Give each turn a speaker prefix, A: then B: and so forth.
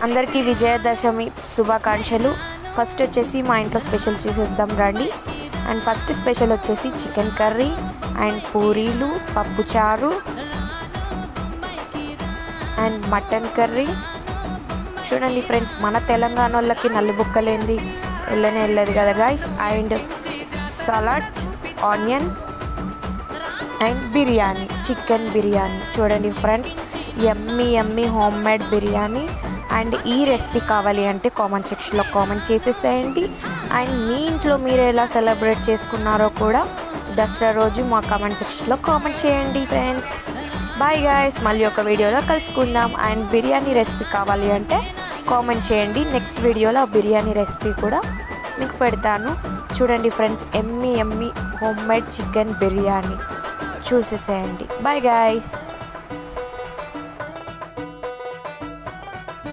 A: అందరికీ విజయదశమి శుభాకాంక్షలు. ఫస్ట్ వచ్చేసి మా ఇంట్లో స్పెషల్ చూసేద్దాం రండి. అండ్ ఫస్ట్ స్పెషల్ వచ్చేసి చికెన్ కర్రీ అండ్ పూరీలు, పప్పుచారు అండ్ మటన్ కర్రీ. చూడండి ఫ్రెండ్స్, మన తెలంగాణ వాళ్ళకి నల్లి బుక్కలేంది వెళ్ళదు కదా guys. And salads, onion and biryani, chicken biryani. చూడండి friends, yummy home made biryani. And ఈ రెసిపీ కావాలి అంటే కామెంట్ సెక్షన్లో కామెంట్ చేసేసేయండి. అండ్ మీ ఇంట్లో మీరు ఎలా సెలబ్రేట్ చేసుకున్నారో కూడా దసరా రోజు మా కామెంట్ సెక్షన్లో కామెంట్ చేయండి ఫ్రెండ్స్. బాయ్ గాయస్, మళ్ళీ ఒక వీడియోలో కలుసుకుందాం. అండ్ బిర్యానీ రెసిపీ కావాలి అంటే కామెంట్ చేయండి. నెక్స్ట్ వీడియోలో బిర్యానీ రెసిపీ కూడా మీకు పెడతాను. చూడండి friends, yummy home made chicken biryani చూసేసేయండి. Bye guys.